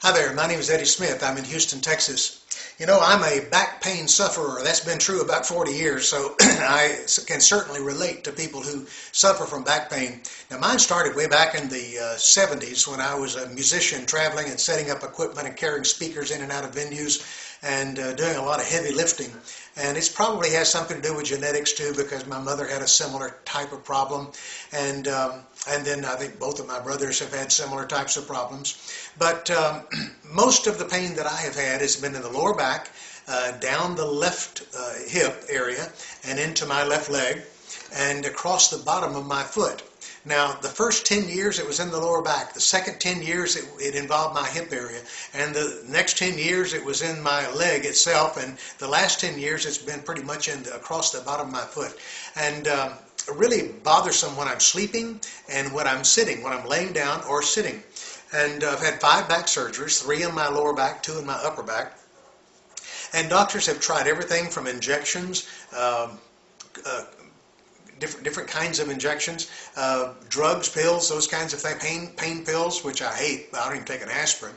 Hi there, my name is Eddie Smith. I'm in Houston, Texas. You know, I'm a back pain sufferer. That's been true about 40 years, so I can certainly relate to people who suffer from back pain. Now, mine started way back in the 70s when I was a musician traveling and setting up equipment and carrying speakers in and out of venues and doing a lot of heavy lifting. And it's probably has something to do with genetics too, because my mother had a similar type of problem, and then I think both of my brothers have had similar types of problems. But most of the pain that I have had has been in the lower back, down the left hip area, and into my left leg, and across the bottom of my foot. Now, the first 10 years it was in the lower back. The second 10 years it involved my hip area. And the next 10 years it was in my leg itself. And the last 10 years it's been pretty much across the bottom of my foot. And really bothersome when I'm sleeping and when I'm sitting, when I'm laying down or sitting. And I've had 5 back surgeries, 3 in my lower back, 2 in my upper back. And doctors have tried everything from injections, different kinds of injections, drugs, pills, those kinds of things, pain pills, which I hate. I don't even take an aspirin.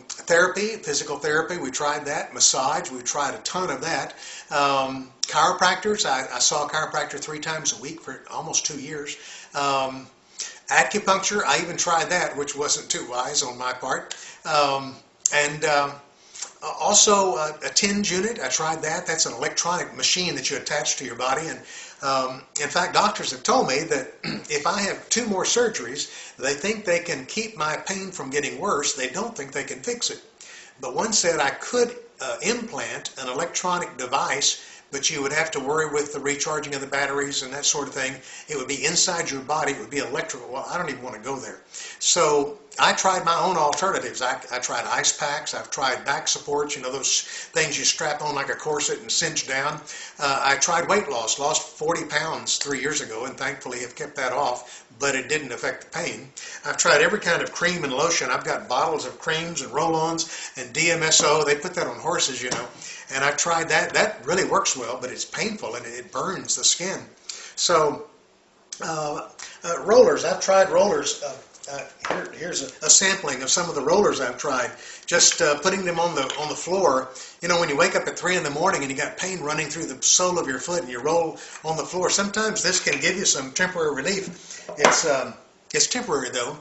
Therapy, physical therapy, we tried that. Massage, we tried a ton of that. Chiropractors, I saw a chiropractor 3 times a week for almost 2 years. Acupuncture, I even tried that, which wasn't too wise on my part. Also, a TENS unit, I tried that. That's an electronic machine that you attach to your body. And in fact, doctors have told me that if I have 2 more surgeries, they think they can keep my pain from getting worse. They don't think they can fix it. But one said I could implant an electronic device, but you would have to worry with the recharging of the batteries and that sort of thing. It would be inside your body. It would be electrical. Well, I don't even want to go there. So I tried my own alternatives. I tried ice packs. I've tried back supports, you know, those things you strap on like a corset and cinch down. I tried weight loss, lost 40 pounds 3 years ago, and thankfully have kept that off, but it didn't affect the pain. I've tried every kind of cream and lotion. I've got bottles of creams and roll-ons and DMSO. They put that on horses, you know, and I've tried that. That really works well, but it's painful and it burns the skin. So rollers, I've tried rollers. Here's a sampling of some of the rollers I've tried. Just putting them on the floor. You know, when you wake up at 3 in the morning and you got pain running through the sole of your foot and you roll on the floor, sometimes this can give you some temporary relief. It's temporary though,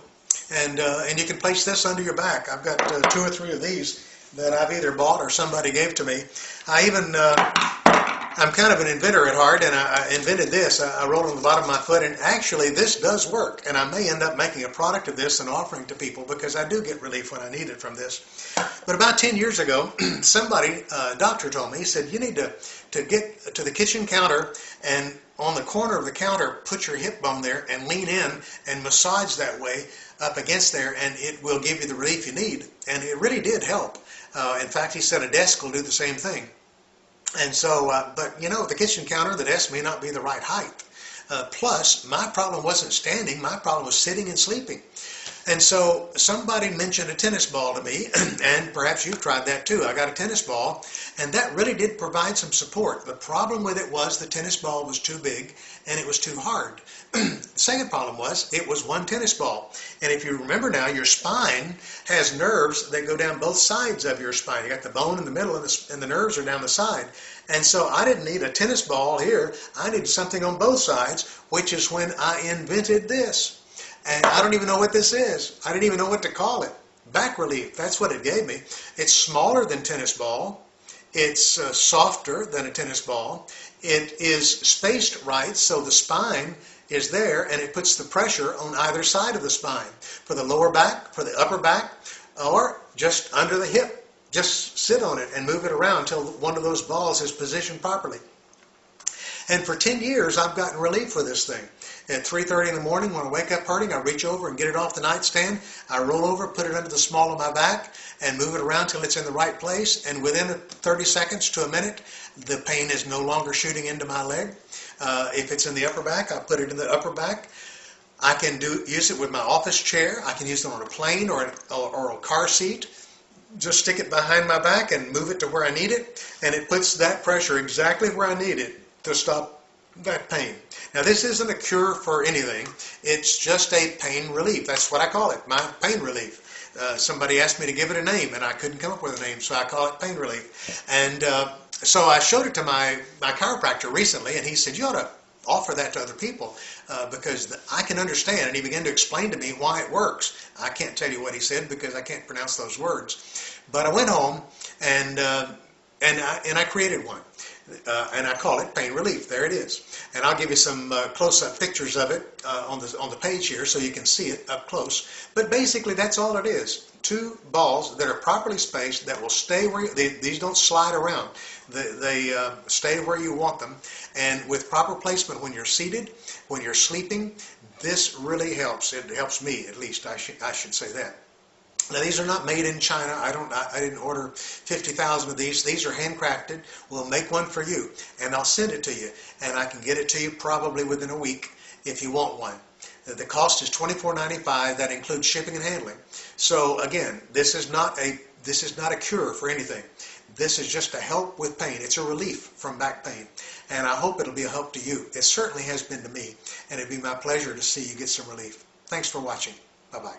and you can place this under your back. I've got 2 or 3 of these that I've either bought or somebody gave to me. I'm kind of an inventor at heart, and I invented this. I roll on the bottom of my foot, and actually this does work, and I may end up making a product of this and offering to people because I do get relief when I need it from this. But about 10 years ago, somebody, a doctor told me, he said, you need to get to the kitchen counter and on the corner of the counter, put your hip bone there and lean in and massage that way up against there, and it will give you the relief you need. And it really did help. In fact, he said a desk will do the same thing. And so, but you know, the kitchen counter, the desk may not be the right height. Plus, my problem wasn't standing, my problem was sitting and sleeping. And so somebody mentioned a tennis ball to me, and perhaps you've tried that too. I got a tennis ball, and that really did provide some support. The problem with it was the tennis ball was too big, and it was too hard. The second problem was it was one tennis ball. And if you remember now, your spine has nerves that go down both sides of your spine. You got the bone in the middle, and the nerves are down the side. And so I didn't need a tennis ball here. I needed something on both sides, which is when I invented this. And I don't even know what this is. I didn't even know what to call it. Back relief, that's what it gave me. It's smaller than tennis ball. It's softer than a tennis ball. It is spaced right, so the spine is there, and it puts the pressure on either side of the spine. For the lower back, for the upper back, or just under the hip. Just sit on it and move it around until one of those balls is positioned properly. And for 10 years, I've gotten relief with this thing. At 3:30 in the morning, when I wake up hurting, I reach over and get it off the nightstand. I roll over, put it under the small of my back, and move it around till it's in the right place. And within 30 seconds to a minute, the pain is no longer shooting into my leg. If it's in the upper back, I put it in the upper back. I can use it with my office chair. I can use it on a plane or a car seat. Just stick it behind my back and move it to where I need it, and it puts that pressure exactly where I need it to stop that pain. Now, this isn't a cure for anything. It's just a pain relief. That's what I call it, my pain relief. somebody asked me to give it a name, and I couldn't come up with a name, so I call it pain relief. And so I showed it to my chiropractor recently, and he said, you ought to offer that to other people because I can understand. And he began to explain to me why it works. I can't tell you what he said because I can't pronounce those words. But I went home and I created one. And I call it pain relief. There it is. And I'll give you some close-up pictures of it on the page here so you can see it up close. But basically that's all it is. 2 balls that are properly spaced that will stay where these don't slide around. They stay where you want them. And with proper placement when you're seated, when you're sleeping, this really helps. It helps me, at least. I should say that. Now these are not made in China. I didn't order 50,000 of these. These are handcrafted. We'll make one for you, and I'll send it to you, and I can get it to you probably within a week if you want one. The cost is $24.95. That includes shipping and handling. So again, this is not a cure for anything. This is just a help with pain. It's a relief from back pain, and I hope it'll be a help to you. It certainly has been to me, and it'd be my pleasure to see you get some relief. Thanks for watching. Bye-bye.